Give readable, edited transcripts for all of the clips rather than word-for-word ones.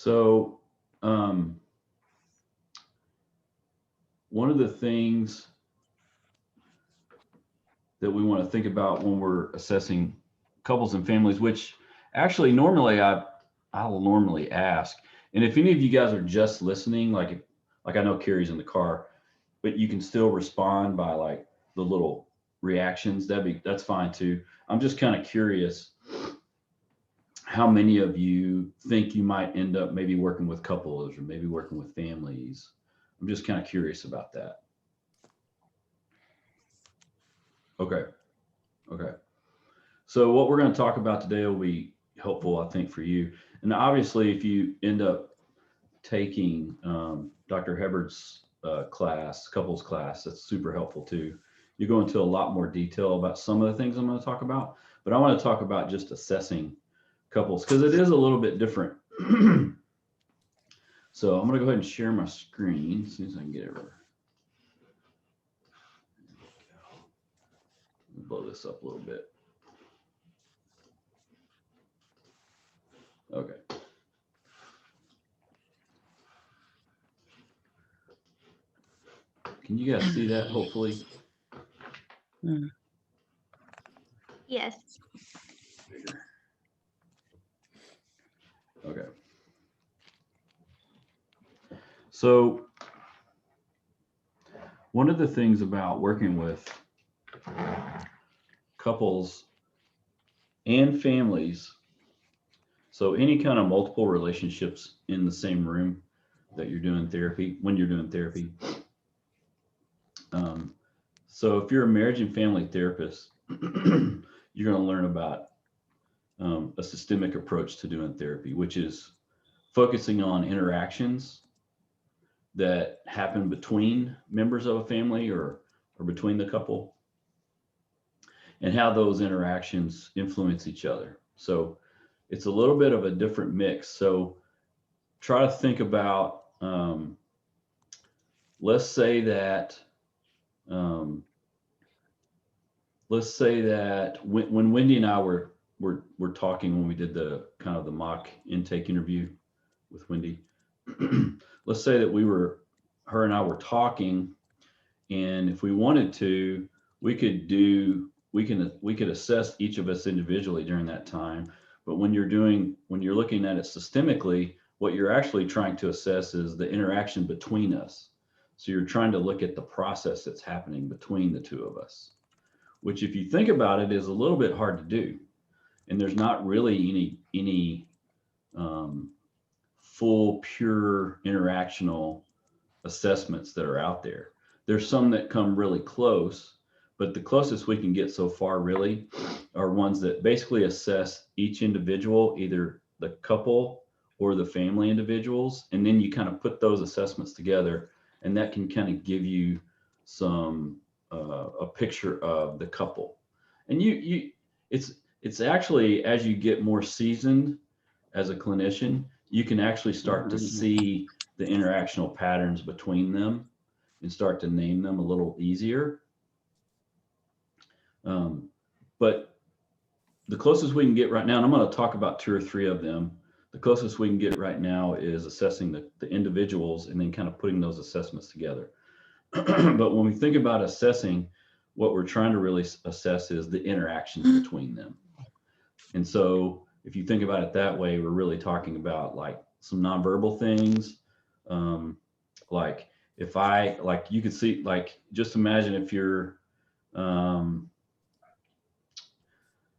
So, one of the things that we want to think about when we're assessing couples and families, which actually normally I'll normally ask, and if any of you guys are just listening, like I know Carrie's in the car, but you can still respond by like the little reactions. That's fine too. I'm just kind of curious how many of you think you might end up maybe working with couples or maybe working with families. I'm just kind of curious about that. Okay. Okay. So what we're going to talk about today will be helpful, I think, for you. And obviously, if you end up taking Dr. Hubbard's class, couples class, that's super helpful too. You go into a lot more detail about some of the things I'm going to talk about, but I want to talk about just assessing couples because it is a little bit different. So I'm going to go ahead and share my screen as soon as I can get it over. Blow this up a little bit. Okay. Can you guys see that, hopefully? Yes. Bigger. Okay. So one of the things about working with couples and families, so any kind of multiple relationships in the same room that you're doing therapy, when you're doing therapy. So if you're a marriage and family therapist, you're going to learn about a systemic approach to doing therapy, which is focusing on interactions that happen between members of a family or between the couple and how those interactions influence each other. So it's a little bit of a different mix. So try to think about, let's say that, um, when Wendy and I were talking when we did the kind of the mock intake interview with Wendy, let's say that her and I were talking, and if we wanted to, we could assess each of us individually during that time. But when you're looking at it systemically, what you're actually trying to assess is the interaction between us. So you're trying to look at the process that's happening between the two of us, which if you think about it is a little bit hard to do. And there's not really any full pure interactional assessments that are out there. There's some that come really close, but the closest we can get so far really are ones that basically assess each individual, either the couple or the family individuals, and then you kind of put those assessments together, and that can kind of give you some a picture of the couple. And it's actually, as you get more seasoned as a clinician, you can actually start to see the interactional patterns between them and start to name them a little easier. But the closest we can get right now, and I'm going to talk about two or three of them, the closest we can get right now is assessing the individuals and then kind of putting those assessments together. But when we think about assessing, what we're trying to really assess is the interactions between them. And so if you think about it that way, we're really talking about like some nonverbal things. Like like you could see, like, just imagine if you're,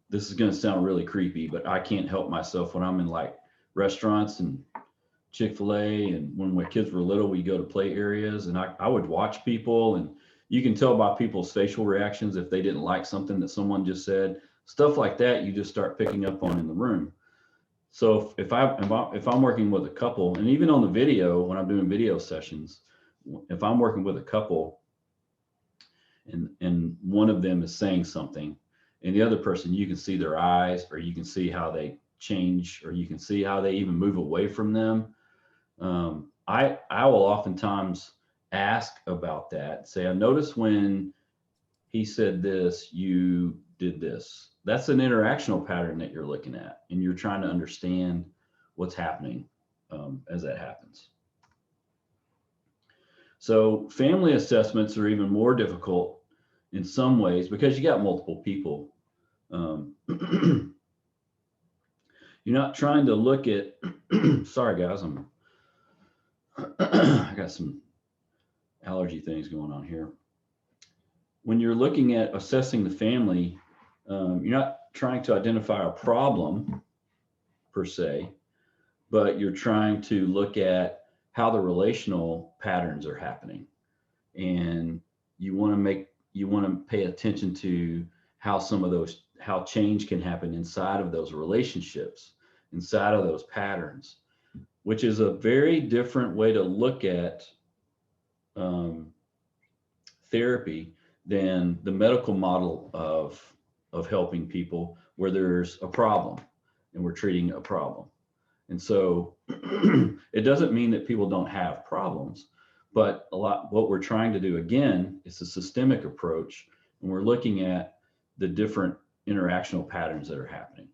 this is going to sound really creepy, but I can't help myself when I'm in like restaurants and Chick-fil-A, and when my kids were little, we go to play areas, and I would watch people, and you can tell by people's facial reactions if they didn't like something that someone just said. Stuff like that, you just start picking up on in the room. So if I'm working with a couple, and even on the video, when I'm doing video sessions, if I'm working with a couple, and one of them is saying something, and the other person, you can see their eyes, or you can see how they change, or you can see how they even move away from them. I will oftentimes ask about that. Say, I noticed when he said this, you did this. That's an interactional pattern that you're looking at, and you're trying to understand what's happening. as that happens. So family assessments are even more difficult in some ways because you got multiple people. You're not trying to look at, sorry guys, I got some allergy things going on here. When you're looking at assessing the family, you're not trying to identify a problem per se, but you're trying to look at how the relational patterns are happening. And you want to pay attention to how how change can happen inside of those relationships, inside of those patterns, which is a very different way to look at therapy than the medical model of helping people, where there's a problem and we're treating a problem. And so it doesn't mean that people don't have problems, but what we're trying to do again is a systemic approach, and we're looking at the different interactional patterns that are happening.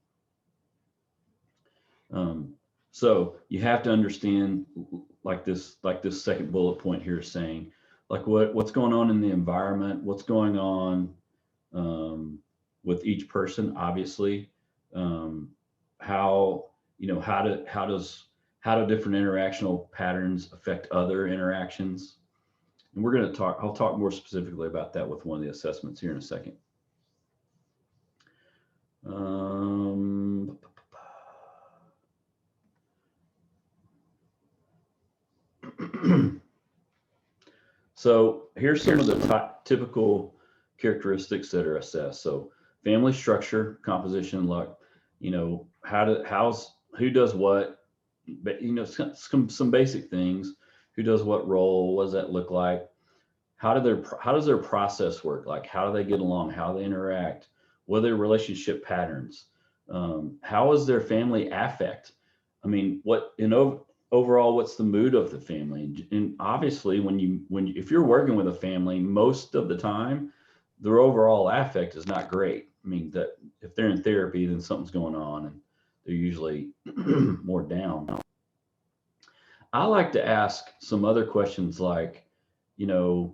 So you have to understand, like this second bullet point here is saying, like what's going on in the environment, what's going on with each person, obviously, how do different interactional patterns affect other interactions? And I'll talk more specifically about that with one of the assessments here in a second. So here's some of the typical characteristics that are assessed. So family structure, composition, luck, who does what, but some basic things. Who does what role? What does that look like? How does their process work? Like, how do they get along? How do they interact? What are their relationship patterns? How is their family affect? I mean, overall, what's the mood of the family? And obviously, if you're working with a family, most of the time, their overall affect is not great. I mean, that if they're in therapy, then something's going on, and they're usually more down. I like to ask some other questions like, do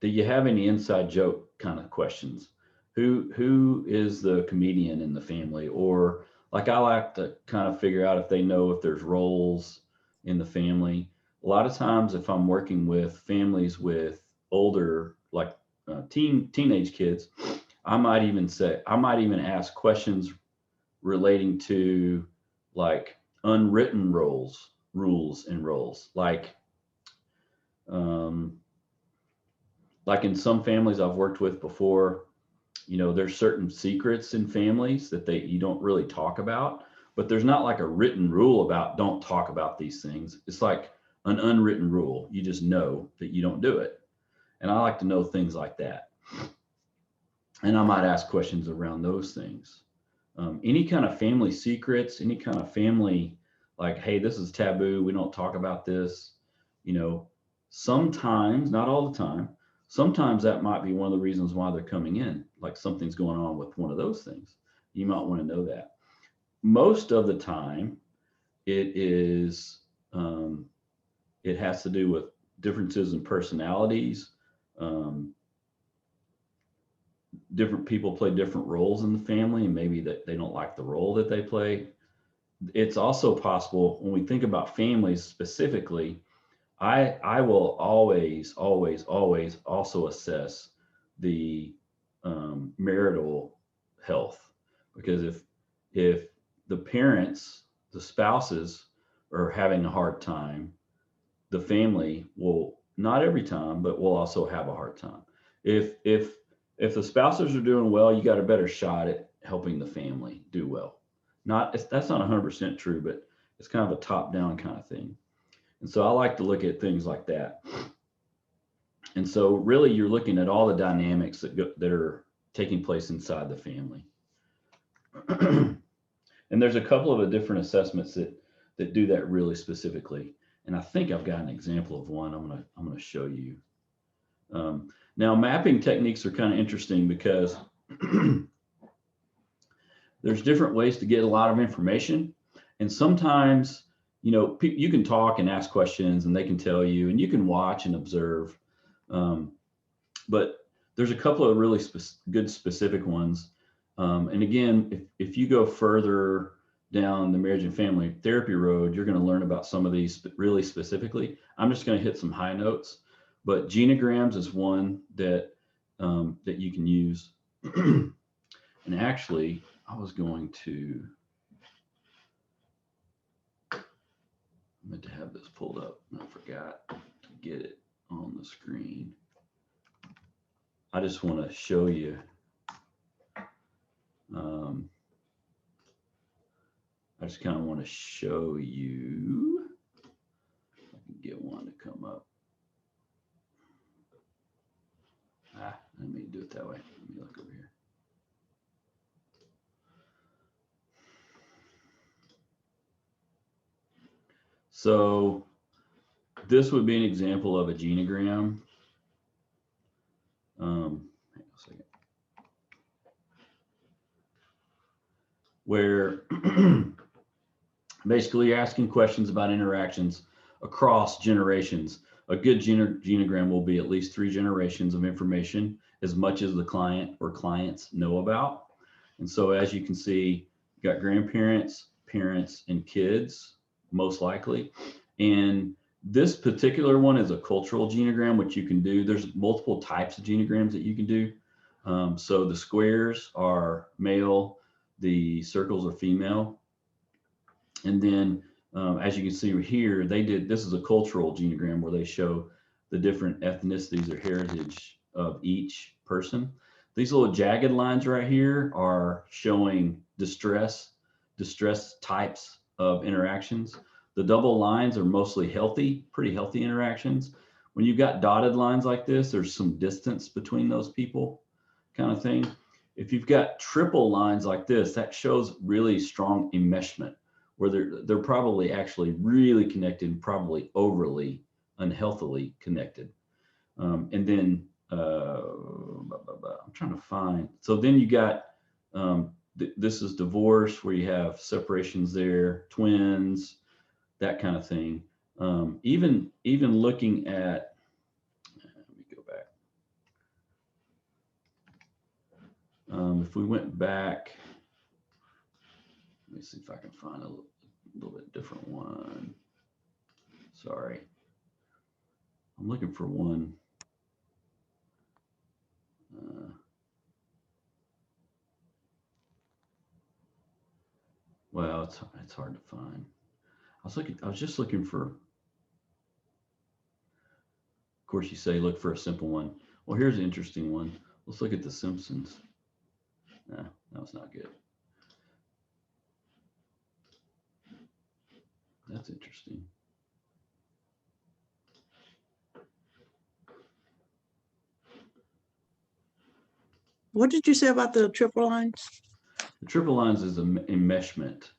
you have any inside joke kind of questions? Who is the comedian in the family? Or like, I like to kind of figure out if they know if there's roles in the family. A lot of times if I'm working with families with older, like teenage kids, I might even ask questions relating to like unwritten rules and roles. Like in some families I've worked with before, there's certain secrets in families that you don't really talk about, but there's not like a written rule about don't talk about these things. It's like an unwritten rule. You just know that you don't do it. And I like to know things like that. And I might ask questions around those things. Any kind of family secrets, any kind of family, like, hey, this is taboo, we don't talk about this. Sometimes, not all the time, sometimes that might be one of the reasons why they're coming in, like something's going on with one of those things. You might want to know that. Most of the time, it has to do with differences in personalities. Different people play different roles in the family, and maybe that they don't like the role that they play. It's also possible when we think about families specifically, I will always also assess the marital health, because if the parents, the spouses are having a hard time, the family will, not every time, but will also have a hard time. If the spouses are doing well, you got a better shot at helping the family do well. That's not 100% true, but it's kind of a top-down kind of thing. And so I like to look at things like that. And so really you're looking at all the dynamics that are taking place inside the family. And there's a couple of different assessments that do that really specifically. And I think I've got an example of one I'm gonna show you. Now mapping techniques are kind of interesting because there's different ways to get a lot of information. And sometimes, you know, you can talk and ask questions and they can tell you, and you can watch and observe. But there's a couple of really good specific ones. And again, if you go further down the marriage and family therapy road, you're going to learn about some of these really specifically. I'm just going to hit some high notes, but genograms is one that that you can use. And actually, I was going to, I meant to have this pulled up and I forgot to get it on the screen. I just want to show you. I just kind of want to show you. If I can get one to come up. Let me do it that way. Let me look over here. So this would be an example of a genogram. Hang on a second. Where basically you're asking questions about interactions across generations. A good genogram will be at least 3 generations of information, as much as the client or clients know about. And so as you can see, you got grandparents, parents, and kids, most likely. And this particular one is a cultural genogram, which you can do. There's multiple types of genograms that you can do. So the squares are male, the circles are female. And then as you can see here, this is a cultural genogram where they show the different ethnicities or heritage of each person. These little jagged lines right here are showing distress types of interactions. The double lines are mostly healthy, pretty healthy interactions. When you've got dotted lines like this, there's some distance between those people kind of thing. If you've got triple lines like this, that shows really strong enmeshment, where they're probably actually really connected, probably overly unhealthily connected. And then I'm trying to find, so then you got, this is divorce, where you have separations there, twins, that kind of thing. Even looking at, let me go back. If we went back, let me see if I can find a little bit different one. Sorry. I'm looking for one. Well, it's hard to find. I was just looking for, of course you say look for a simple one. Well, here's an interesting one. Let's look at The Simpsons. Nah, that was not good. That's interesting. What did you say about the triple lines? The triple lines is an enmeshment.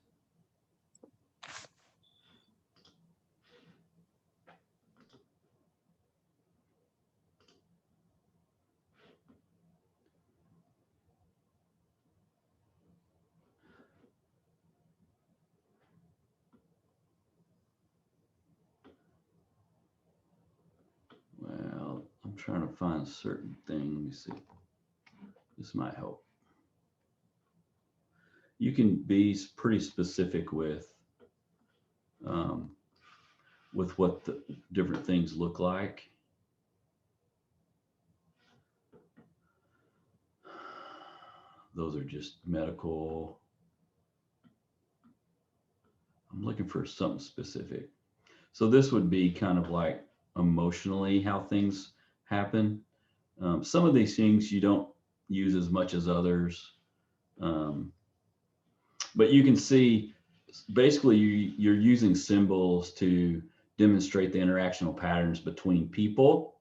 Well, I'm trying to find a certain thing. Let me see. This might help. You can be pretty specific with what the different things look like. Those are just medical. I'm looking for something specific. So this would be kind of like emotionally how things happen. Some of these things you don't use as much as others. But you can see basically you're using symbols to demonstrate the interactional patterns between people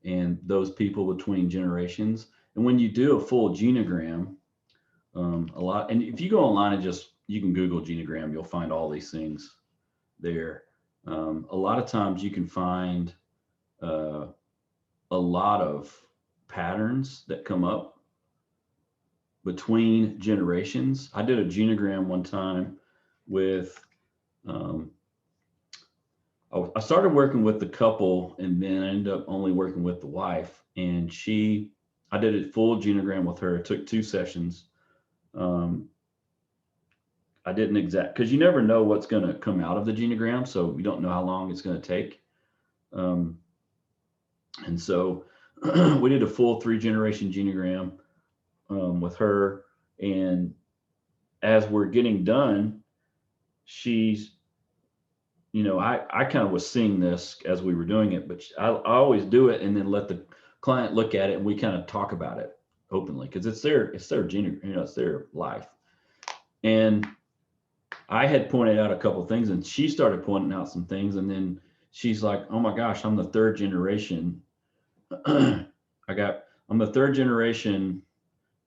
and those people between generations. And when you do a full genogram, and if you go online and you can Google genogram, you'll find all these things there. A lot of times you can find a lot of patterns that come up between generations. I did a genogram one time with I started working with the couple, and then I ended up only working with the wife. And I did a full genogram with her. It took 2 sessions. I didn't because you never know what's going to come out of the genogram, so you don't know how long it's going to take. And so we did a full 3-generation genogram with her. And as we're getting done, she's, I kind of was seeing this as we were doing it, but I always do it and then let the client look at it, and we kind of talk about it openly because it's their genogram, it's their life. And I had pointed out a couple of things, and she started pointing out some things, and then she's like, "Oh my gosh, I'm the 3rd generation. I'm the 3rd generation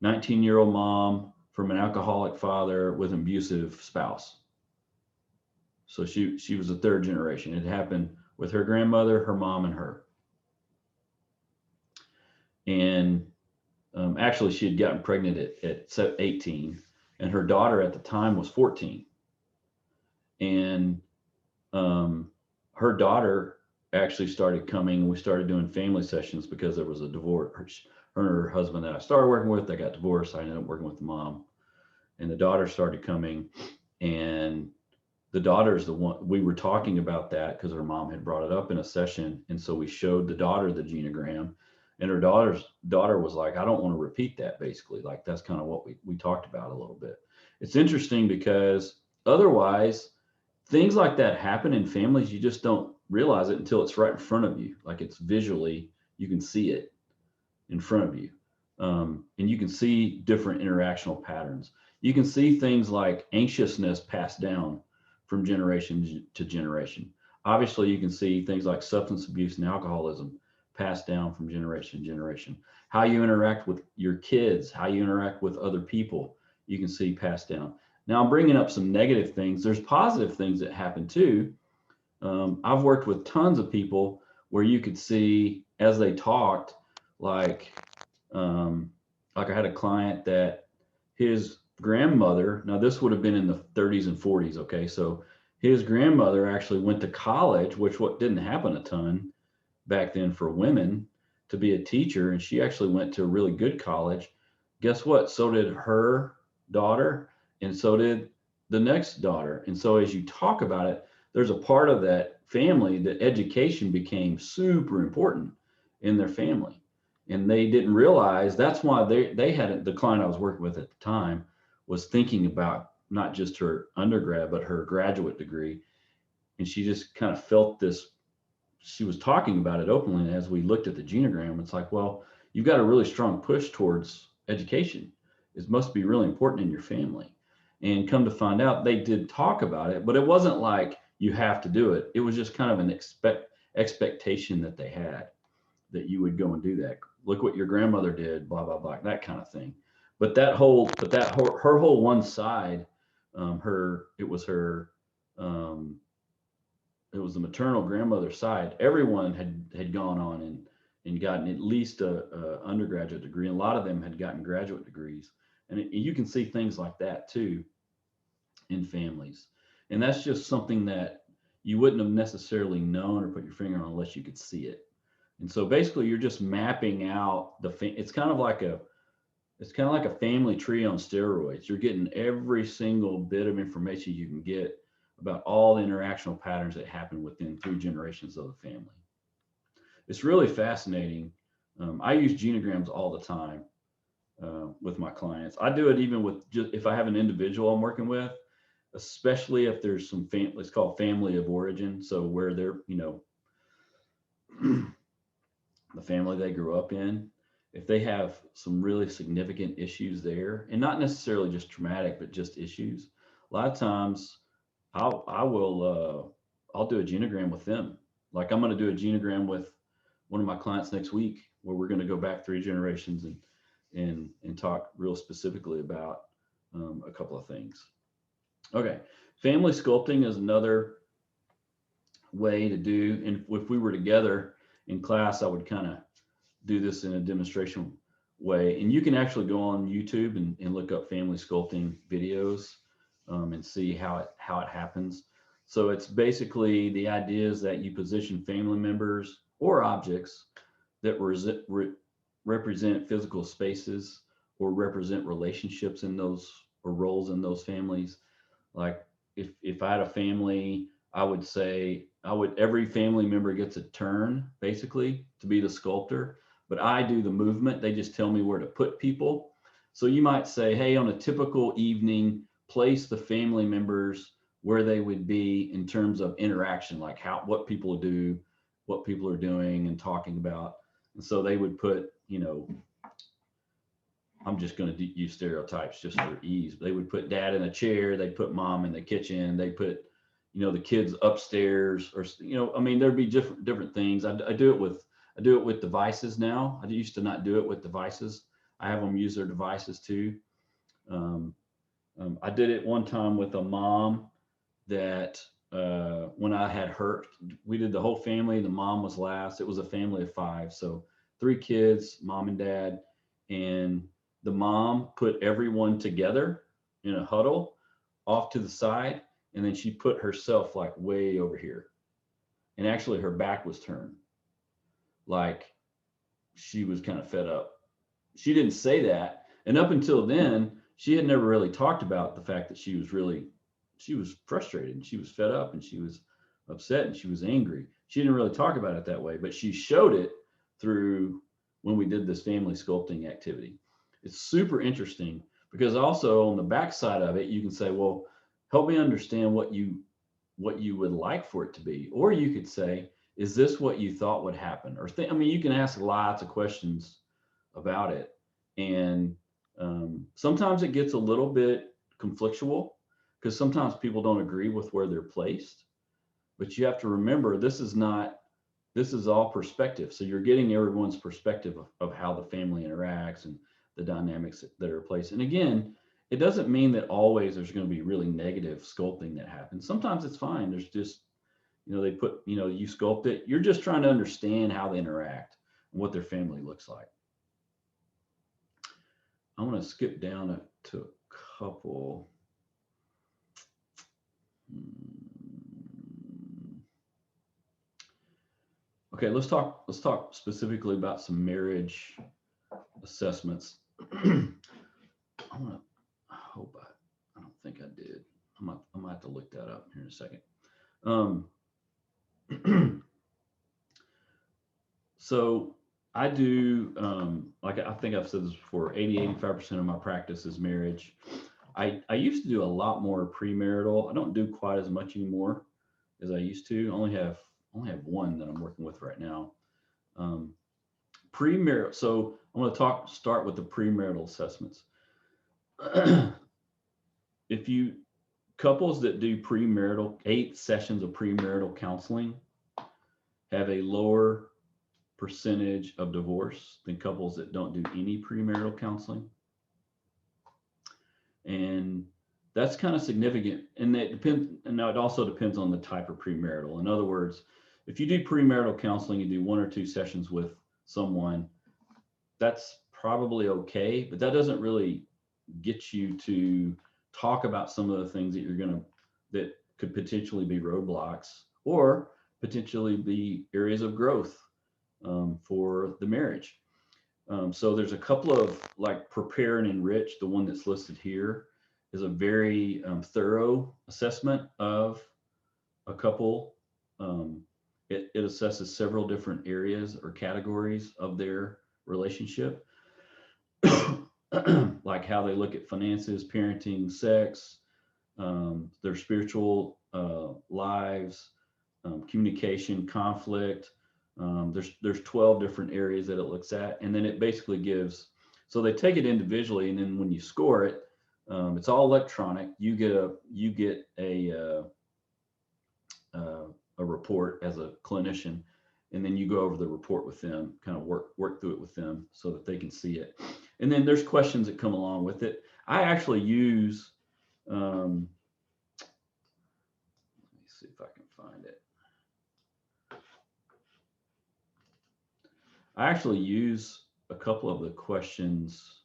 19-year-old mom from an alcoholic father with an abusive spouse." So she was the 3rd generation. It happened with her grandmother, her mom, and her. And actually, she had gotten pregnant at 18, and her daughter at the time was 14. And her daughter actually started coming, and we started doing family sessions because there was a divorce. Her and her husband that I started working with, they got divorced. I ended up working with the mom, and the daughter started coming, and the daughter's the one we were talking about that because her mom had brought it up in a session. And so we showed the daughter the genogram, and her daughter was like, "I don't want to repeat that." Basically, like, that's kind of what we talked about a little bit. It's interesting because otherwise things like that happen in families. You just don't realize it until it's right in front of you. Like, it's visually, you can see it in front of you. And you can see different interactional patterns. You can see things like anxiousness passed down from generation to generation. Obviously, you can see things like substance abuse and alcoholism passed down from generation to generation. How you interact with your kids, how you interact with other people, you can see passed down. Now, I'm bringing up some negative things. There's positive things that happen too. I've worked with tons of people where you could see as they talked, like I had a client that his grandmother, now this would have been in the 30s and 40s, okay? So his grandmother actually went to college, which didn't happen a ton back then for women to be a teacher, and she actually went to a really good college. Guess what? So did her daughter, and so did the next daughter. And so as you talk about it, there's a part of that family that education became super important in their family. And they didn't realize that's why they had the client I was working with at the time was thinking about not just her undergrad, but her graduate degree. And she just kind of felt this, she was talking about it openly. And as we looked at the genogram, it's like, well, you've got a really strong push towards education. It must be really important in your family. And come to find out, they did talk about it, but it wasn't like you have to do it. It was just kind of an expectation that they had that you would go and do that. Look what your grandmother did, blah, blah, blah, that kind of thing. But her whole one side, it was the maternal grandmother side. Everyone had gone on and gotten at least a undergraduate degree. And a lot of them had gotten graduate degrees. And you can see things like that too in families. And that's just something that you wouldn't have necessarily known or put your finger on unless you could see it. And so basically you're just mapping out it's kind of like a family tree on steroids. You're getting every single bit of information you can get about all the interactional patterns that happen within 3 generations of the family. It's really fascinating. I use genograms all the time with my clients. I do it even with just if I have an individual I'm working with, especially if there's some it's called family of origin. So where they're, the family they grew up in, if they have some really significant issues there, and not necessarily just traumatic, but just issues, a lot of times I'll do a genogram with them. Like, I'm going to do a genogram with one of my clients next week, where we're going to go back 3 generations and talk real specifically about a couple of things. Okay, family sculpting is another way to do, and if we were together in class, I would kind of do this in a demonstration way. And you can actually go on YouTube and look up family sculpting videos and see how it happens. So it's basically the idea is that you position family members or objects that represent physical spaces or represent relationships in those or roles in those families. Like if I had a family, I would say every family member gets a turn basically to be the sculptor, but I do the movement. They just tell me where to put people. So you might say, hey, on a typical evening, place the family members where they would be in terms of interaction, like what people do, what people are doing and talking about. And so they would put, I'm just going to use stereotypes just for ease. They would put dad in a chair. They put mom in the kitchen. They put, the kids upstairs, or I mean, there'd be different things. I do it with devices now. I used to not do it with devices. I have them use their devices too. I did it one time with a mom that when I had her, we did the whole family. The mom was last. It was a family of 5, so 3 kids, mom and dad, and the mom put everyone together in a huddle off to the side, and then she put herself like way over here, and actually her back was turned, like she was kind of fed up. She didn't say that, and up until then she had never really talked about the fact that she was frustrated and she was fed up and she was upset and she was angry. She didn't really talk about it that way, but she showed it through when we did this family sculpting activity. It's super interesting because also on the back side of it, you can say, well, help me understand what you would like for it to be. Or you could say, is this what you thought would happen? Or you can ask lots of questions about it. And sometimes it gets a little bit conflictual because sometimes people don't agree with where they're placed. But you have to remember, this is all perspective. So you're getting everyone's perspective of how the family interacts and the dynamics that are placed. And again, it doesn't mean that always there's going to be really negative sculpting that happens. Sometimes it's fine. There's just, they put, you sculpt it. You're just trying to understand how they interact and what their family looks like. I'm going to skip down to a couple. Okay, let's talk specifically about some marriage assessments. I don't think I did. I might have to look that up here in a second. So I do, like I think I've said this before, 80-85% of my practice is marriage. I used to do a lot more premarital. I don't do quite as much anymore as I used to. I only have one that I'm working with right now. Premarital. So I'm going to start with the premarital assessments. If couples that do 8 sessions of premarital counseling have a lower percentage of divorce than couples that don't do any premarital counseling. And that's kind of significant. And now it also depends on the type of premarital. In other words, if you do premarital counseling, you do 1 or 2 sessions with someone, that's probably okay, but that doesn't really get you to talk about some of the things that could potentially be roadblocks or potentially be areas of growth for the marriage. So there's a couple of, like, Prepare and Enrich, the one that's listed here, is a very thorough assessment of a couple. It assesses several different areas or categories of their relationship, like how they look at finances, parenting, sex, their spiritual lives, communication, conflict. There's 12 different areas that it looks at, and then it basically gives. So they take it individually, and then when you score it, it's all electronic. You get a report as a clinician, and then you go over the report with them, kind of work through it with them so that they can see it. And then there's questions that come along with it. I actually use, let me see if I can find it. I actually use a couple of the questions,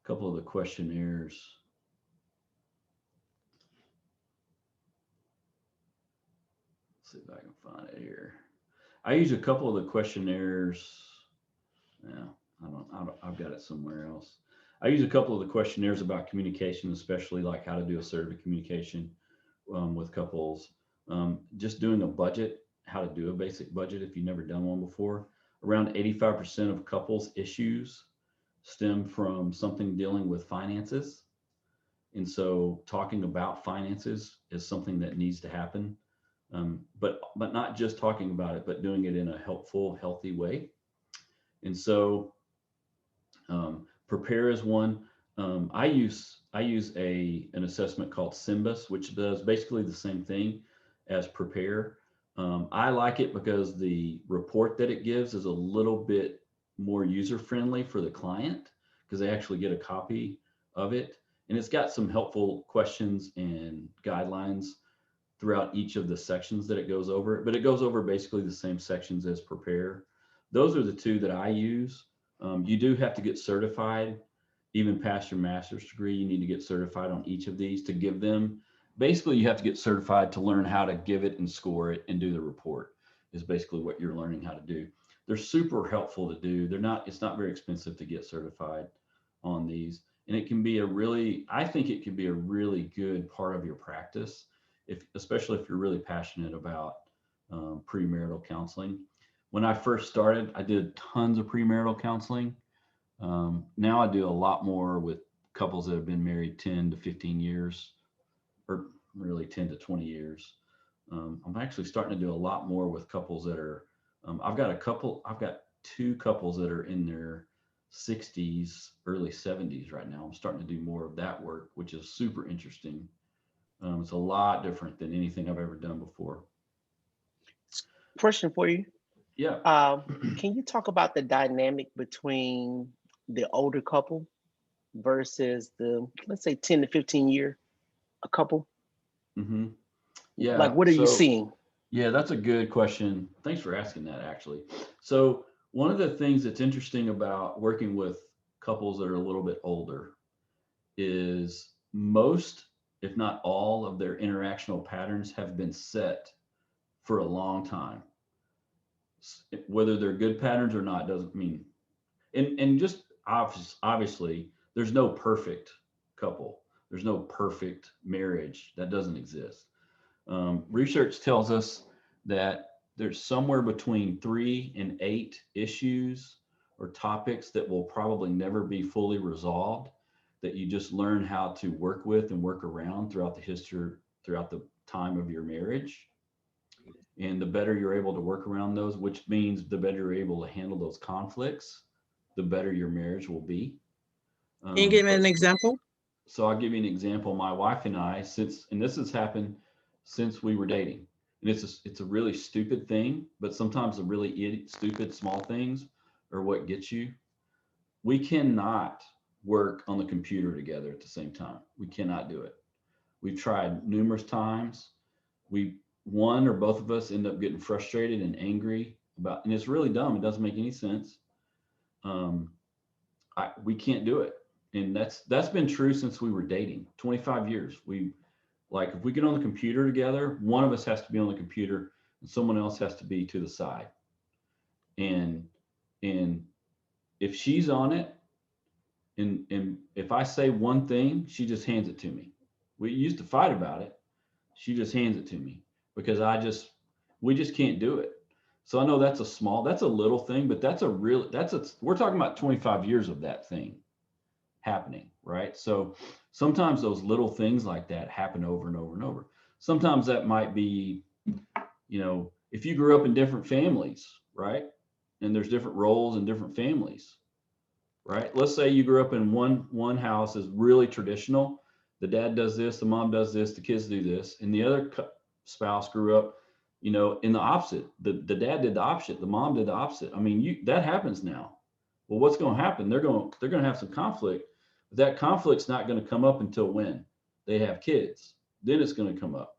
a couple of the questionnaires. see if I can find it here. I use a couple of the questionnaires. Yeah, I've got it somewhere else. I use a couple of the questionnaires about communication, especially like how to do assertive communication with couples. Just doing a budget, how to do a basic budget if you've never done one before. Around 85% of couples issues stem from something dealing with finances. And so talking about finances is something that needs to happen. But not just talking about it, but doing it in a helpful, healthy way. And so prepare is one. I use an assessment called SYMBIS, which does basically the same thing as prepare. I like it because the report that it gives is a little bit more user friendly for the client because they actually get a copy of it. And it's got some helpful questions and guidelines throughout each of the sections that it goes over, but it goes over basically the same sections as prepare. Those are the two that I use. You do have to get certified, even past your master's degree. You need to get certified on each of these to give them. Basically, you have to get certified to learn how to give it and score it and do the report is basically what you're learning how to do. They're super helpful to do. It's not very expensive to get certified on these. And it can be I think it can be a really good part of your practice, especially if you're really passionate about premarital counseling. When I first started, I did tons of premarital counseling. Now I do a lot more with couples that have been married 10 to 15 years, or really 10 to 20 years. I'm actually starting to do a lot more with couples that are, I've got two couples that are in their 60s, early 70s right now. I'm starting to do more of that work, which is super interesting. It's a lot different than anything I've ever done before. Question for you. Yeah. Can you talk about the dynamic between the older couple versus the, let's say, 10 to 15 year a couple? Mm-hmm. Yeah. Like, what are you seeing? Yeah, that's a good question. Thanks for asking that, actually. So one of the things that's interesting about working with couples that are a little bit older is most, if not all, of their interactional patterns have been set for a long time. Whether they're good patterns or not doesn't mean, and just obviously, there's no perfect couple. There's no perfect marriage. That doesn't exist. Research tells us that there's somewhere between 3 and 8 issues or topics that will probably never be fully resolved, that you just learn how to work with and work around throughout the time of your marriage. And the better you're able to work around those, which means the better you're able to handle those conflicts, the better your marriage will be. Can you give me an example? So I'll give you an example. My wife and I, and this has happened since we were dating, and it's a really stupid thing, but sometimes the really stupid small things are what gets you. We cannot work on the computer together at the same time. We cannot do it. We've tried numerous times. One or both of us end up getting frustrated and angry and it's really dumb. It doesn't make any sense. We can't do it. And that's been true since we were dating, 25 years. If we get on the computer together, one of us has to be on the computer and someone else has to be to the side. And if she's on it, and if I say one thing, she just hands it to me. We used to fight about it. She just hands it to me because we just can't do it. So I know that's a little thing, but we're talking about 25 years of that thing happening, right? So sometimes those little things like that happen over and over and over. Sometimes that might be, if you grew up in different families, right? And there's different roles in different families, right? Let's say you grew up in one house is really traditional. The dad does this, the mom does this, the kids do this, and the other spouse grew up, in the opposite. The dad did the opposite, the mom did the opposite. I mean, that happens now. Well, what's going to happen? They're going to have some conflict. But that conflict's not going to come up until when they have kids. Then it's going to come up.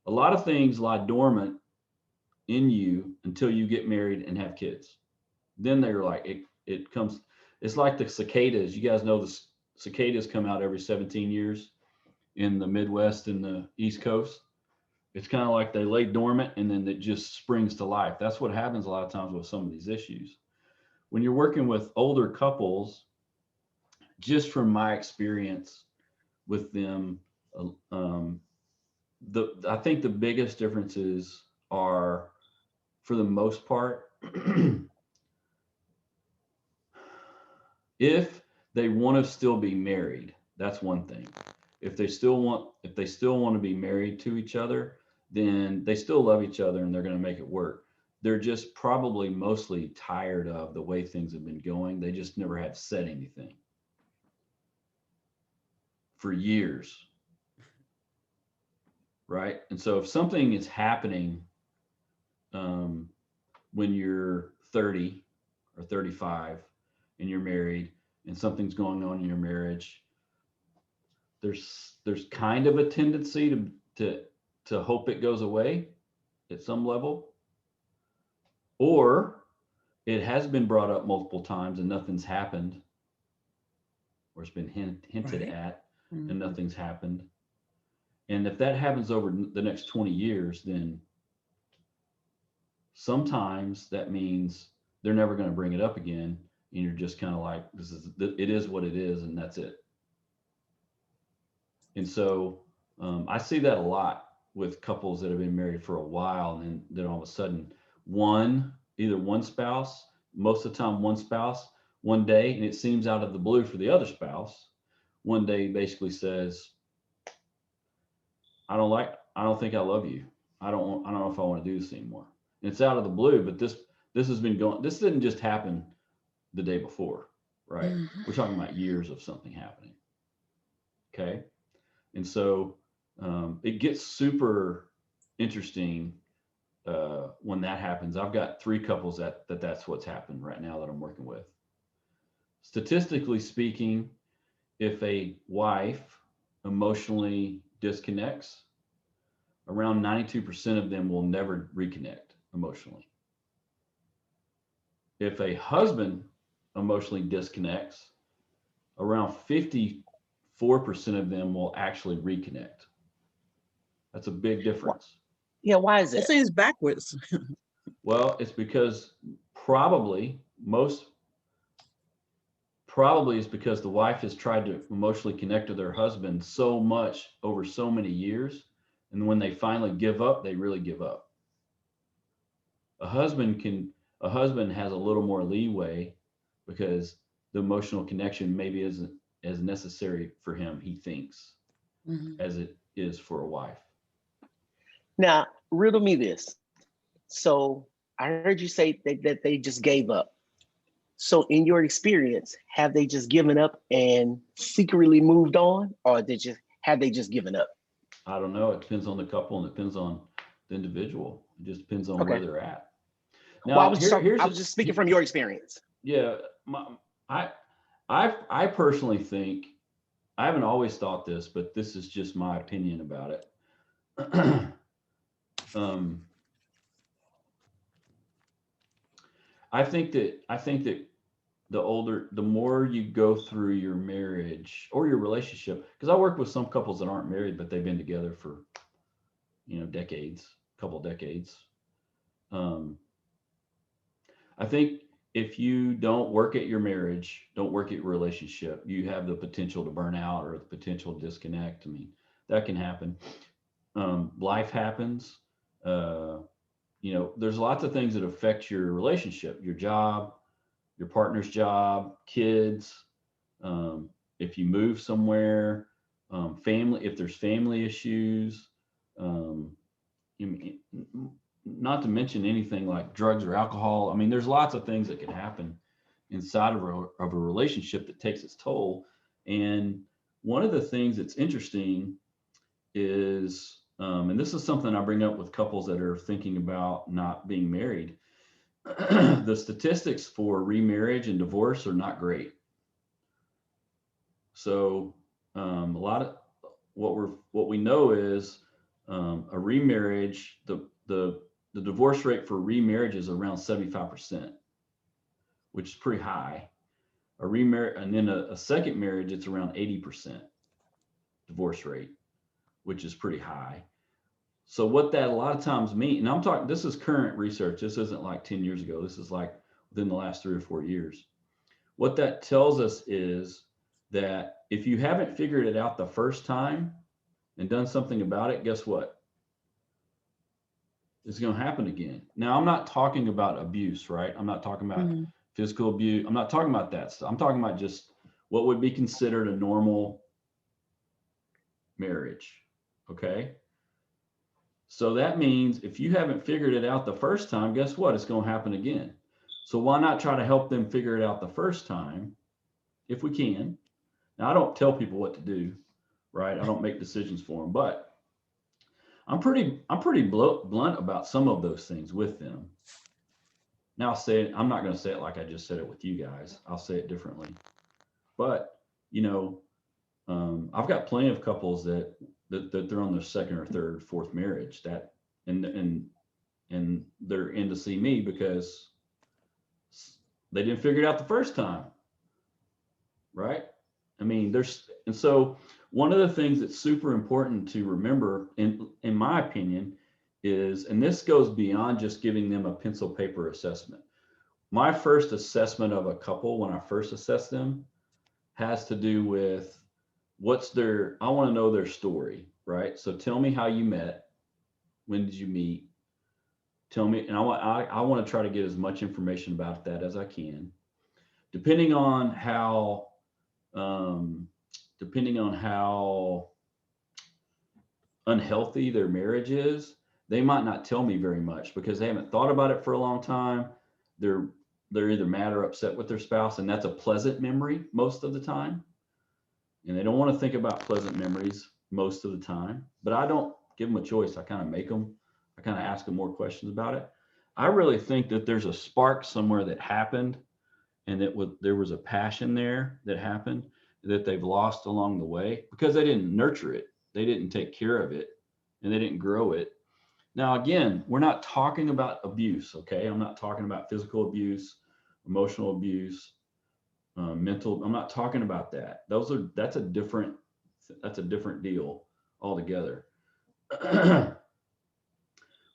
A lot of things lie dormant in you until you get married and have kids. Then they're like, it comes. It's like the cicadas. You guys know the cicadas come out every 17 years in the Midwest and the East Coast. It's kind of like they lay dormant and then it just springs to life. That's what happens a lot of times with some of these issues. When you're working with older couples, just from my experience with them, I think the biggest differences are, for the most part, if they want to still be married, that's one thing. If they still want to be married to each other, then they still love each other and they're going to make it work. They're just probably mostly tired of the way things have been going. They just never have said anything for years. Right? And so if something is happening when you're 30 or 35 and you're married and something's going on in your marriage, there's kind of a tendency to hope it goes away at some level, or it has been brought up multiple times and nothing's happened, or it's been hinted Right. at Mhm. and nothing's happened. And if that happens over the next 20 years, then sometimes that means they're never going to bring it up again. And you're just kind of like, it is what it is, and that's it. And so I see that a lot with couples that have been married for a while, and then all of a sudden, either one spouse, most of the time one spouse, one day, and it seems out of the blue for the other spouse, one day basically says, I don't think I love you. I don't know if I want to do this anymore. And it's out of the blue, but this has been going, this didn't just happen the day before, right? Mhm. We're talking about years of something happening. Okay. And so it gets super interesting when that happens. I've got 3 couples that's what's happened right now that I'm working with. Statistically speaking, if a wife emotionally disconnects, around 92% of them will never reconnect emotionally. If a husband emotionally disconnects, around 54% of them will actually reconnect. That's a big difference. Yeah, why is It that? seems backwards. Well, it's because probably it's because the wife has tried to emotionally connect to their husband so much over so many years. And when they finally give up, they really give up. A husband has a little more leeway because the emotional connection maybe isn't as necessary for him, he thinks, Mhm. as it is for a wife. Now, riddle me this. So I heard you say that they just gave up. So in your experience, have they just given up and secretly moved on, or have they just given up? I don't know. It depends on the couple and it depends on the individual. It just depends on where Okay. they're at. Well, Now, I was just speaking from your experience. yeah, I personally think, I haven't always thought this, but this is just my opinion about it. I think that the more you go through your marriage or your relationship, because I work with some couples that aren't married, but they've been together for, decades, a couple of decades. I think if you don't work at your marriage, don't work at your relationship, you have the potential to burn out or the potential to disconnect. I mean, that can happen. Life happens. There's lots of things that affect your relationship, your job, your partner's job, kids, if you move somewhere, family, if there's family issues, not to mention anything like drugs or alcohol. I mean, there's lots of things that can happen inside of a relationship that takes its toll. And one of the things that's interesting is, and this is something I bring up with couples that are thinking about not being married, the statistics for remarriage and divorce are not great. So a lot of what we know is a remarriage, the divorce rate for remarriage is around 75%, which is pretty high. A remarriage, and then a second marriage, it's around 80% divorce rate, which is pretty high. So what that a lot of times mean, and I'm talking, this is current research. This isn't like 10 years ago. This is like within the last 3 or 4 years. What that tells us is that if you haven't figured it out the first time and done something about it, guess what? It's going to happen again. Now, I'm not talking about abuse, right? I'm not talking about Mhm. physical abuse. I'm not talking about that stuff. I'm talking about just what would be considered a normal marriage. Okay. So that means if you haven't figured it out the first time, guess what? It's going to happen again. So why not try to help them figure it out the first time if we can? Now, I don't tell people what to do, right? I don't make decisions for them, but I'm pretty blunt about some of those things with them. Now I'll say it, I'm not going to say it like I just said it with you guys. I'll say it differently. But, you know, I've got plenty of couples that they're on their second or third, fourth marriage that, and they're in to see me because they didn't figure it out the first time. Right. I mean, and so one of the things that's super important to remember, in my opinion, is, and this goes beyond just giving them a pencil paper assessment. My first assessment of a couple, when I first assess them, has to do with I want to know their story, right? So tell me how you met. When did you meet? Tell me, and I want to try to get as much information about that as I can. Depending on how um, depending on how unhealthy their marriage is, they might not tell me very much because they haven't thought about it for a long time. They're they're either mad or upset with their spouse, and that's a pleasant memory most of the time. And they don't want to think about pleasant memories most of the time. But I don't give them a choice. I kind of make them. I kind of ask them more questions about it. I really think that there's a spark somewhere that happened, and there was a passion there that happened that they've lost along the way because they didn't nurture it, they didn't take care of it, and they didn't grow it. Now, again, we're not talking about abuse, okay? I'm not talking about physical abuse, emotional abuse, mental. I'm not talking about that. That's a different deal altogether.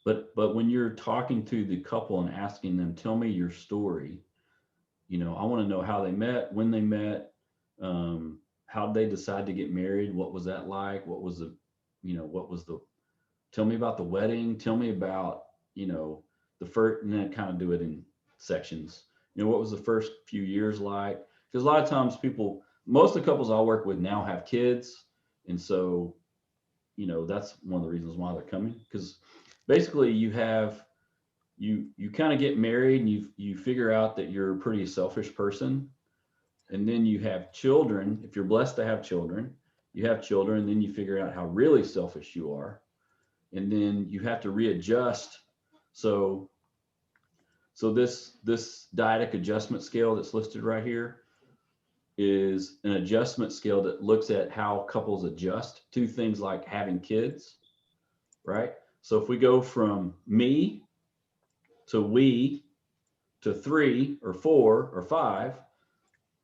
But when you're talking to the couple and asking them, tell me your story, I want to know how they met, when they met, how they decide to get married, what was that like, tell me about the wedding, tell me about, the first, and then kind of do it in sections. What was the first few years like? Because a lot of times most of the couples I work with now have kids, and so, that's one of the reasons why they're coming. Because basically, you kind of get married and you figure out that you're a pretty selfish person, and then you have children. If you're blessed to have children, you have children, and then you figure out how really selfish you are, and then you have to readjust. So this dyadic adjustment scale that's listed right here is an adjustment scale that looks at how couples adjust to things like having kids, right? So if we go from me to we to 3 or 4 or 5,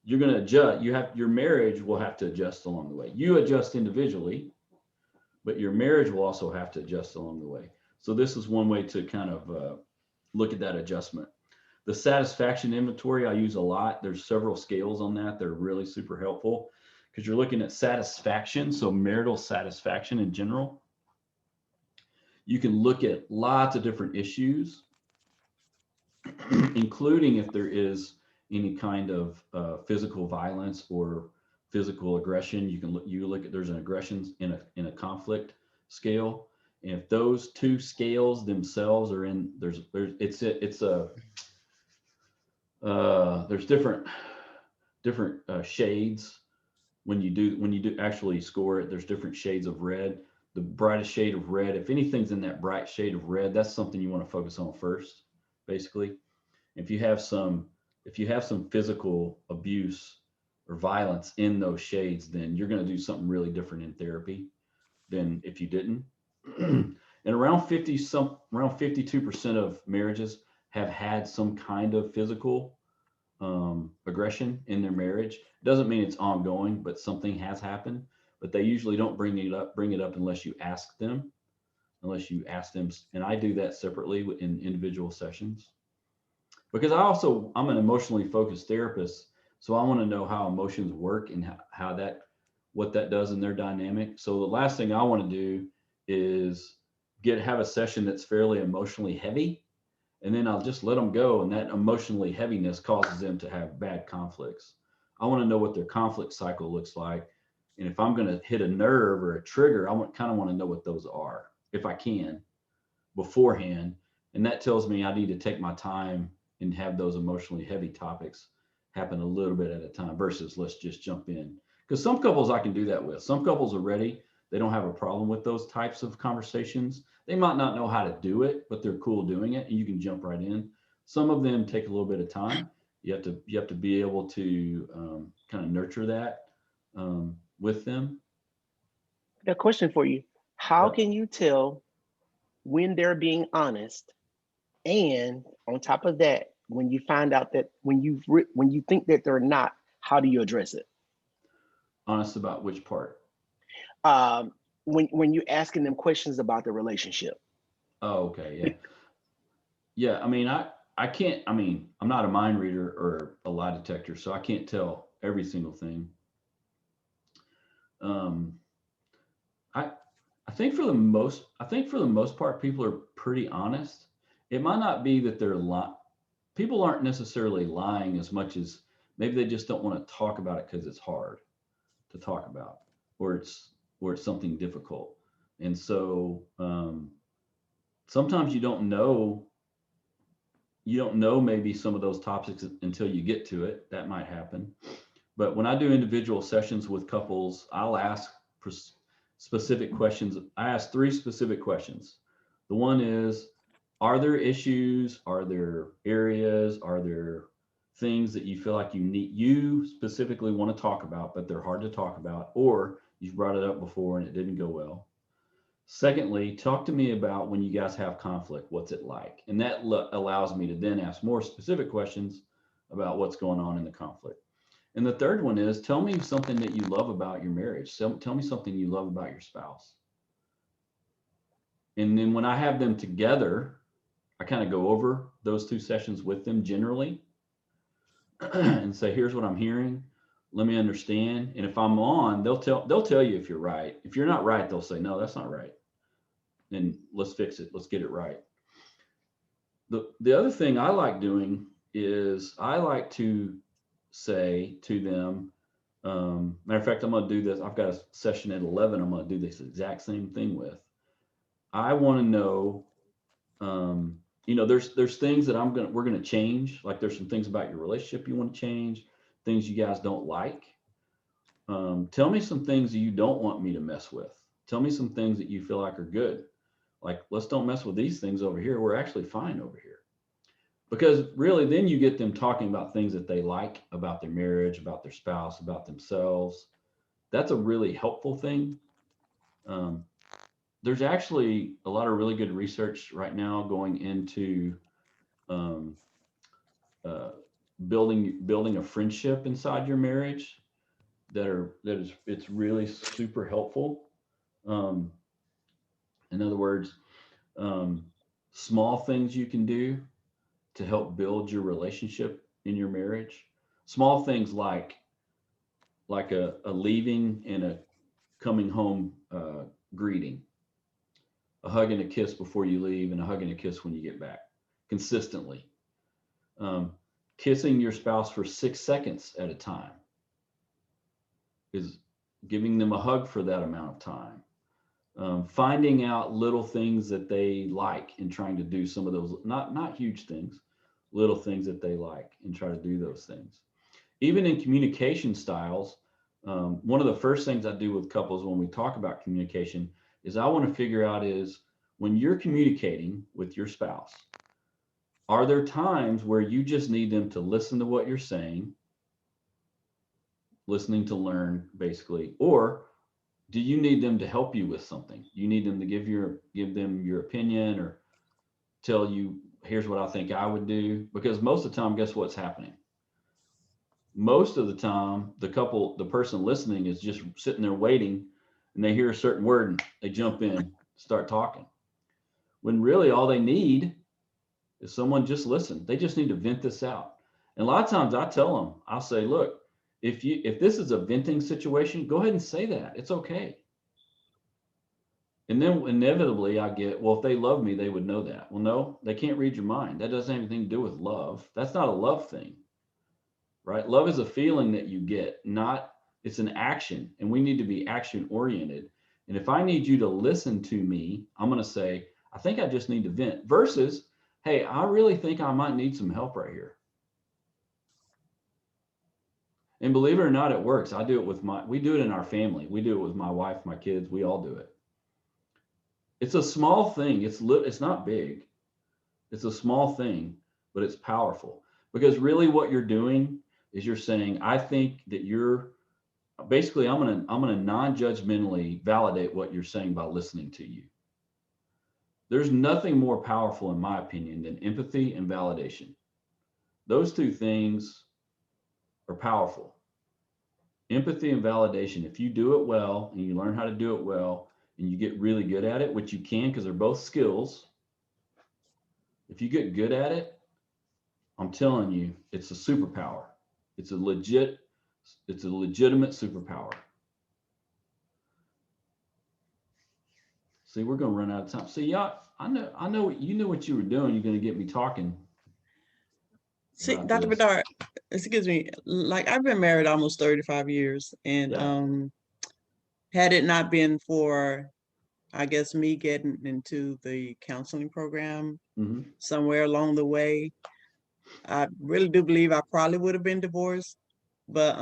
you're going to adjust. Your marriage will have to adjust along the way. You adjust individually, but your marriage will also have to adjust along the way. So this is one way to kind of look at that adjustment. The satisfaction inventory I use a lot. There's several scales on that. They're really super helpful because you're looking at satisfaction. So marital satisfaction in general. You can look at lots of different issues, including if there is any kind of physical violence or physical aggression. You look at, there's an aggression in a conflict scale. And if those two scales themselves are in, there's different shades when you do actually score it. There's different shades of red. The brightest shade of red, if anything's in that bright shade of red, that's something you want to focus on first, basically. If you have some physical abuse or violence in those shades, then you're going to do something really different in therapy than if you didn't. And around 52% of marriages have had some kind of physical aggression in their marriage. Doesn't mean it's ongoing, but something has happened. But they usually don't bring it up unless you ask them. unless you ask them. And I do that separately in individual sessions because I'm an emotionally focused therapist. So I want to know how emotions work and what that does in their dynamic. So the last thing I want to do is have a session that's fairly emotionally heavy, and then I'll just let them go. And that emotionally heaviness causes them to have bad conflicts. I want to know what their conflict cycle looks like. And if I'm going to hit a nerve or a trigger, kind of want to know what those are, if I can, beforehand. And that tells me I need to take my time and have those emotionally heavy topics happen a little bit at a time versus let's just jump in. Because some couples I can do that with. Some couples are ready. They don't have a problem with those types of conversations. They might not know how to do it, but they're cool doing it, and you can jump right in. Some of them take a little bit of time. You have to be able to kind of nurture that with them. A question for you. How Yep. can you tell when they're being honest? And on top of that, when you find out that when you think that they're not, how do you address it? Honest about which part? Um, when you're asking them questions about the relationship. Oh, okay. Yeah. Yeah. I mean, I can't, I mean, I'm not a mind reader or a lie detector, so I can't tell every single thing. Um, I, I think for the most part, people are pretty honest. It might not be that people aren't necessarily lying as much as maybe they just don't want to talk about it because it's hard to talk about, or it's something difficult. And so sometimes you don't know maybe some of those topics until you get to it. That might happen. But when I do individual sessions with couples, I'll ask for specific questions. I ask three specific questions. The one is, are there issues? Are there areas? Are there things that you feel like you specifically want to talk about, but they're hard to talk about, or you've brought it up before and it didn't go well? Secondly, talk to me about when you guys have conflict, what's it like? And that allows me to then ask more specific questions about what's going on in the conflict. And the third one is, tell me something that you love about your marriage. So tell me something you love about your spouse. And then when I have them together, I kind of go over those two sessions with them generally and say, here's what I'm hearing. Let me understand. And if I'm on, they'll tell you if you're right. If you're not right, they'll say, no, that's not right. Then let's fix it. Let's get it right. The other thing I like doing is I like to say to them, matter of fact, I'm going to do this. I've got a session at 11. I'm going to do this exact same thing with. I want to know, there's things that we're going to change. Like there's some things about your relationship you want to change, things you guys don't like. Tell me some things that you don't want me to mess with. Tell me some things that you feel like are good. Like, let's don't mess with these things over here. We're actually fine over here. Because really, then you get them talking about things that they like about their marriage, about their spouse, about themselves. That's a really helpful thing. There's actually a lot of really good research right now going into um, uh, building a friendship inside your marriage it's really super helpful. Um, in other words, small things you can do to help build your relationship in your marriage. Small things like a leaving and a coming home greeting, a hug and a kiss before you leave, and a hug and a kiss when you get back, consistently. Um, Kissing your spouse for 6 seconds at a time is giving them a hug for that amount of time. Finding out little things that they like and trying to do some of those, not huge things, little things that they like, and try to do those things. Even in communication styles, one of the first things I do with couples when we talk about communication is I want to figure out is when you're communicating with your spouse, are there times where you just need them to listen to what you're saying, listening to learn basically, or do you need them to help you with something? You need them to give them your opinion or tell you, here's what I think I would do. Because most of the time, guess what's happening? Most of the time, the person listening is just sitting there waiting, and they hear a certain word and they jump in, start talking. when really all they need is someone just listen. They just need to vent this out. And a lot of times I tell them, I'll say, look, if this is a venting situation, go ahead and say that. It's okay. And then inevitably I get, well, if they love me, they would know that. Well, no, they can't read your mind. That doesn't have anything to do with love. That's not a love thing, right? Love is a feeling that you get, not, it's an action, and we need to be action oriented. And if I need you to listen to me, I'm going to say, I think I just need to vent versus, hey, I really think I might need some help right here. And believe it or not, it works. I do it with we do it in our family. We do it with my wife, my kids, we all do it. It's a small thing. It's not big. It's a small thing, but it's powerful, because really what you're doing is you're saying, I think that you're basically, I'm going to non-judgmentally validate what you're saying by listening to you. There's nothing more powerful, in my opinion, than empathy and validation. Those two things are powerful. Empathy and validation. If you do it well and you learn how to do it well and you get really good at it, which you can because they're both skills. If you get good at it, I'm telling you, it's a superpower. It's a legitimate superpower. See, we're going to run out of time. See, y'all, I know you knew what you were doing. You're going to get me talking. See, about Dr. this. Bedard, excuse me, like I've been married almost 35 years, and Yeah. had it not been for, I guess, me getting into the counseling program Mhm. somewhere along the way, I really do believe I probably would have been divorced. But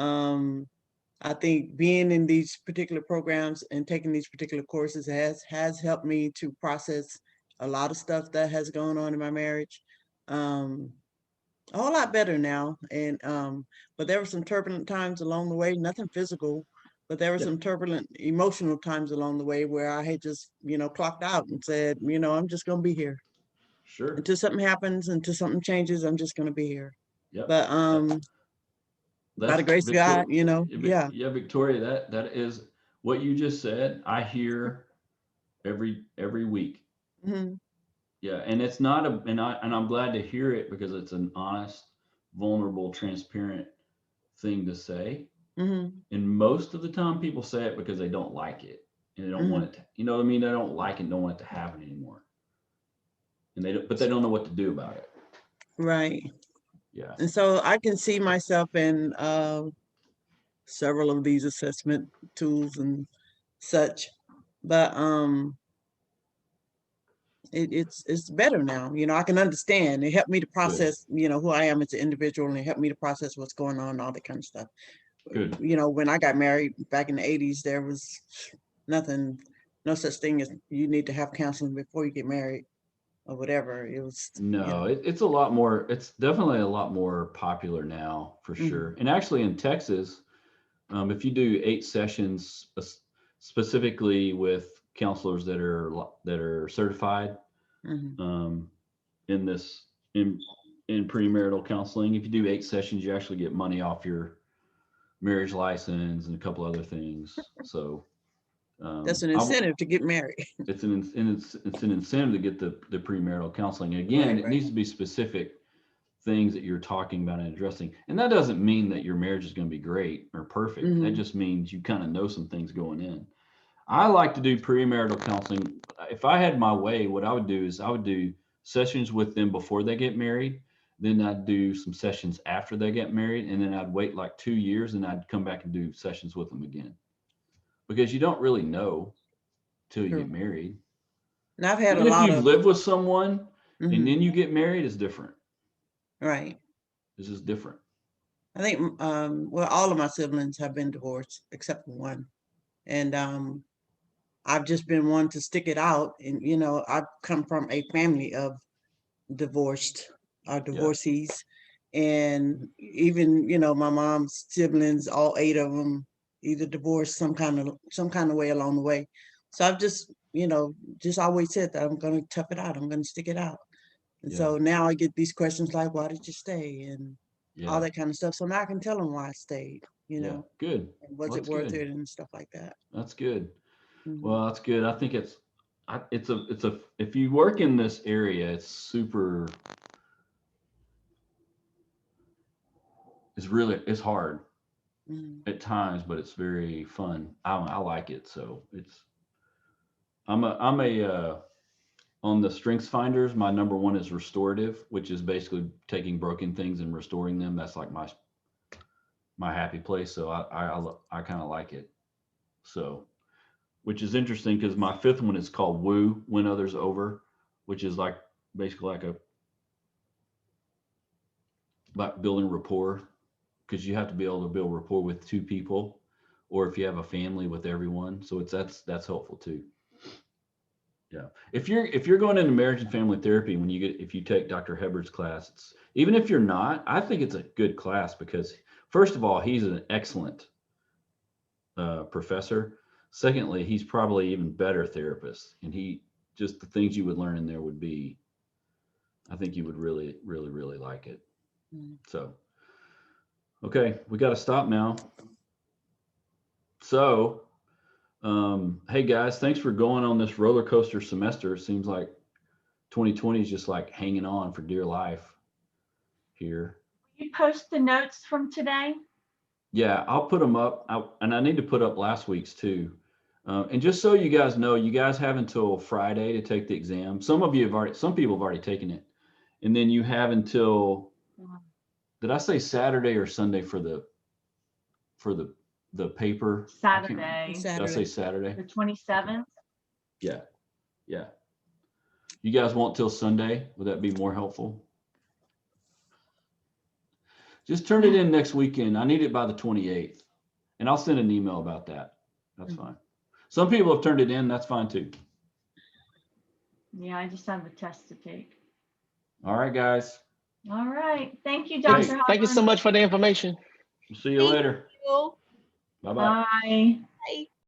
I think being in these particular programs and taking these particular courses has helped me to process a lot of stuff that has gone on in my marriage. A whole lot better now. And but there were some turbulent times along the way, nothing physical, but there were Yeah. some turbulent emotional times along the way where I had just, clocked out and said, I'm just gonna be here. Sure. Until something happens, until something changes, I'm just gonna be here. Yep. But by the grace of God, yeah. Yeah, Victoria, that is what you just said. I hear every week. Mhm. Yeah, and it's not and I'm glad to hear it, because it's an honest, vulnerable, transparent thing to say. Mhm. And most of the time people say it because they don't like it and they don't want it to, you know what I mean? They don't like it and don't want it to happen anymore. And but they don't know what to do about it. Right. Yeah. And so I can see myself in several of these assessment tools and such. But it's better now. I can understand. It helped me to Good. process, who I am as an individual, and it helped me to process what's going on and all that kind of stuff. Good. When I got married back in the 80s, there was nothing, no such thing as you need to have counseling before you get married or whatever. It was, No, it's a lot more, it's definitely a lot more popular now, for sure. Mhm. And actually in Texas, if you do 8 sessions specifically with counselors that are certified Mhm. in this in premarital counseling, if you do 8 sessions, you actually get money off your marriage license and a couple other things. So That's an incentive to get married. it's an incentive to get the premarital counseling. And again, it Right. needs to be specific things that you're talking about and addressing. And that doesn't mean that your marriage is going to be great or perfect. That Mhm. just means you kind of know some things going in. I like to do premarital counseling. If I had my way, what I would do is I would do sessions with them before they get married. Then I'd do some sessions after they get married. And then I'd wait like 2 years and I'd come back and do sessions with them again. Because you don't really know till you True. get married. And I've had a Even if lot you've of, lived with someone and then mhm, you get married, it's different. right. This is different. I think, well, all of my siblings have been divorced except for one. And I've just been one to stick it out. And, I've come from a family of divorced or divorcees. And even, my mom's siblings, all 8 of them, either divorced some kind of way along the way. So I've just always said that I'm going to tough it out. I'm going to stick it out. And Yeah. so now I get these questions like, why did you stay? And all Yeah. that kind of stuff. So now I can tell them why I stayed, Yeah. Good. and was Well, it that's worth good. it and stuff like that. That's good. Mhm. Well, that's good. I think if you work in this area, it's super, it's hard Mhm. at times, but it's very fun. I like it. So I'm on the strengths finders, my number one is restorative, which is basically taking broken things and restoring them. That's like my happy place. So I kind of like it. So, which is interesting because my fifth one is called Woo, Win Others Over, which is like basically like building rapport, because you have to be able to build rapport with two people, or if you have a family, with everyone. So that's helpful too. Yeah. If you're going into marriage and family therapy, if you take Dr. Hubbard's class, even if you're not, I think it's a good class because first of all, he's an excellent professor. Secondly, he's probably even better therapist, and just the things you would learn in there would be, I think you would really, really, really like it. Mm. So, okay, we got to stop now. So, hey guys, thanks for going on this roller coaster semester. It seems like 2020 is just like hanging on for dear life here. You post the notes from today? Yeah, I'll put them up. And I need to put up last week's too. And just so you guys know, you guys have until Friday to take the exam. Some people have already taken it. And then you have until, did I say Saturday or Sunday for the paper? I can't remember. Saturday, Did I say Saturday? the 27th. Yeah. Yeah. You guys want till Sunday? Would that be more helpful? Just turn it in next weekend. I need it by the 28th. And I'll send an email about that. That's fine. Some people have turned it in. That's fine too. Yeah, I just have a test to take. All right, guys. All right. Thank you, Thanks. Dr. Thank you so Hubbard. much for the information. See you Thank later. you. Bye-bye. Bye. Bye.